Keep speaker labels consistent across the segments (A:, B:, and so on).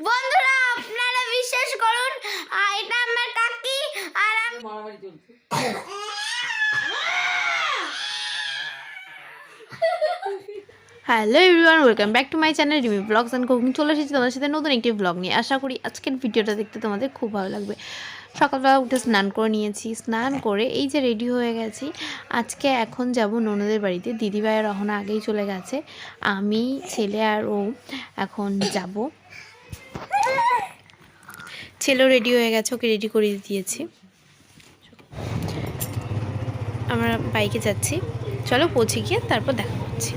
A: বন্ধুরা আপনারা বিশ্বাস করুন এটা আমার কাকি আর আমি
B: মারামারি চলছে।
C: Hello everyone, welcome back to my channel Rimi blogs and cooking. চলে এসেছি তোমাদের সাথে নতুন একটি ব্লগ নিয়ে। আশা করি আজকের ভিডিওটা দেখতে তোমাদের খুব ভালো লাগবে। সকালবেলা উঠে স্নান করে নিয়েছি, স্নান করে এই যে রেডি হয়ে গেছি। আজকে এখন যাব ননদের বাড়িতে। দিদিভাইয়ের রহনা আগেই চলে গেছে, আমি ছেলে আর ও এখন যাব। ছেলেও রেডি হয়ে গেছে, ওকে রেডি করে দিয়েছি। আমরা বাইকে যাচ্ছি, চলো পৌঁছে গিয়ে তারপর দেখা করছি।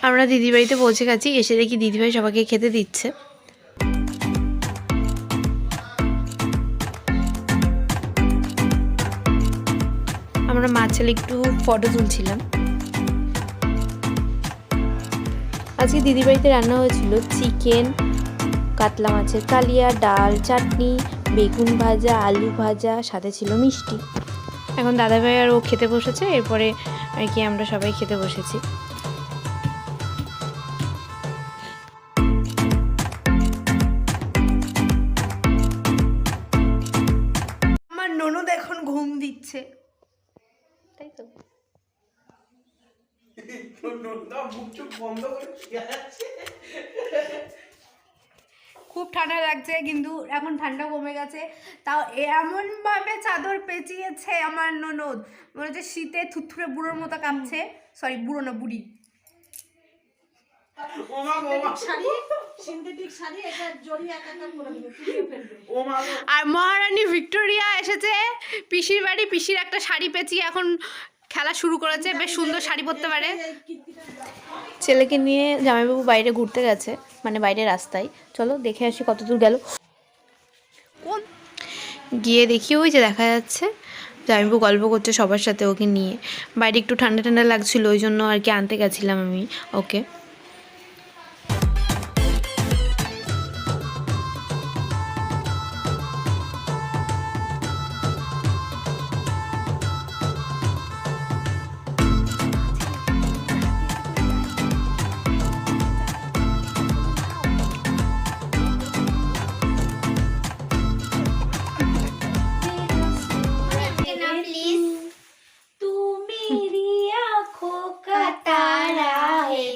C: আমরা দিদির বাড়িতে পৌঁছে গেছি। এসে দেখি দিদিভাই সবাইকে খেতে দিচ্ছে। আমরা মা ছেলে একটু ফটো তুলছিলাম। আজকে দিদির বাড়িতে রান্না হয়েছিল চিকেন, কাতলা মাছের কালিয়া, ডাল, চাটনি, বেগুন ভাজা, আলু ভাজা, সাথে ছিল মিষ্টি। এখন দাদাভাই আর ও খেতে বসেছে, এরপরে আর কি আমরা সবাই খেতে বসেছি। আমার ননদ এখন ঘুম দিচ্ছে, তাই তো? খুব ঠান্ডা লাগছে, কিন্তু এখন ঠান্ডা কমে গেছে। তাও এমন ভাবে চাদর পেঁচিয়েছে আমার ননদ, মনে হচ্ছে শীতে থুথুরে বুড়োর মতো কাঁপছে। সরি, বুড়ো না, বুড়ি। আর মহারানী ভিক্টোরিয়া এসেছে পিসির বাড়ি। পিসির একটা শাড়ি পেঁচিয়ে এখন খেলা শুরু করেছে, বেশ সুন্দর শাড়ি পরতে পারে। ছেলেকে নিয়ে জামাইবাবু বাইরে ঘুরতে গেছে, মানে বাইরে রাস্তায়। চলো দেখে আসি কত দূর গেল। গিয়ে দেখি ওই যে দেখা যাচ্ছে জামাইবাবু গল্প করছে সবার সাথে ওকে নিয়ে। বাইরে একটু ঠান্ডা ঠান্ডা লাগছিল, ওই জন্য আর কি আনতে গেছিলাম আমি ওকে।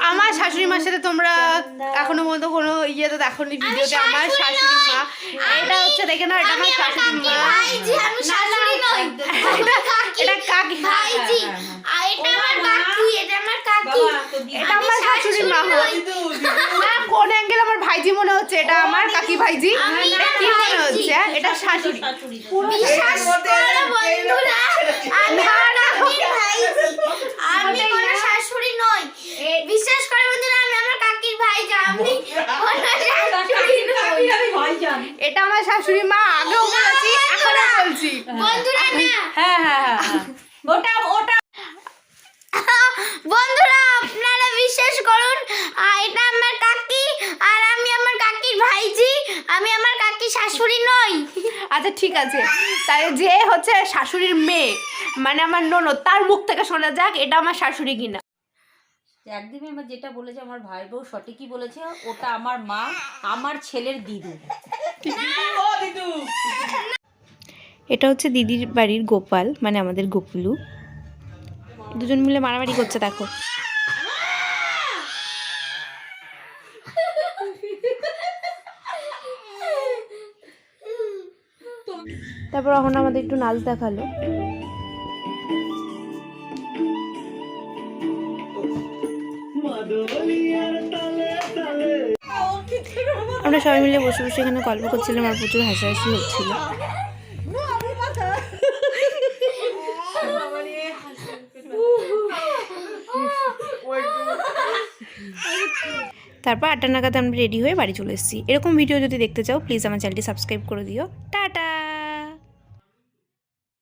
C: আমার শাশুড়ি মার সাথে তোমরা এখনো পর্যন্ত কোনো ইয়েতে দেখো নি ভিডিওতে। আমার শাশুড়ি মা, এটা হচ্ছে দেখে না, এটা আমার শাশুড়ি মা।
A: আমি শাশুড়ি নই,
C: এটা কাকি,
A: ভাইজি। আর এটা আমার কাকি, এটা আমার কাকি,
C: এটা আমার শাশুড়ি মা। না, কোন অ্যাঙ্গেল আমার ভাইজি মনে হচ্ছে? এটা আমার কাকি ভাইজি। এটা কি মনে হচ্ছে? এটা শাশুড়ি।
A: বিশ্বাস করো বন্ধুরা, আমি কাকির ভাইজি, আমি কোনো শাশুড়ি নই। বিশ্বাস করো বন্ধুরা, আমি আমার কাকির ভাইজি, আমি কোনো শাশুড়ি নই।
C: এটা আমার শাশুড়ি মা, আগেও বলেছি এখনো বলছি
A: বন্ধুরা না,
B: হ্যাঁ ওটা
A: বন্ধুরা আপনারা বিশ্বাস করুন এটা আমার কাকি আর আমি আমার কাকির ভাইজি, আমি আমার কাকির শাশুড়ি নই।
C: আচ্ছা ঠিক আছে, তাই যে হচ্ছে শাশুড়ির মেয়ে মানে আমার ননদ, তার মুখ থেকে শোনা যাক এটা আমার শাশুড়ি কিনা।
B: একদিনই আমার যেটা বলেছে আমার ভাই বউ সঠিকই বলেছে, ওটা আমার মা, আমার ছেলের দিদু।
C: এটা হচ্ছে দিদির বাড়ির গোপাল, মানে আমাদের গোপুলু। দুজন মিলে মারামারি করছে, দেখো। তারপর এখন আমাদের একটু নাচ দেখালো। আমরা সবাই মিলে বসে বসে এখানে গল্প করছিলাম আর প্রচুর হাসাহাসি হচ্ছিল। তারপর 8টা নাগাদ আমরা রেডি হয়ে বাড়ি চলে এসেছি। এরকম ভিডিও যদি দেখতে চাও প্লিজ আমার চ্যানেলটি সাবস্ক্রাইব করে দিও। টাটা।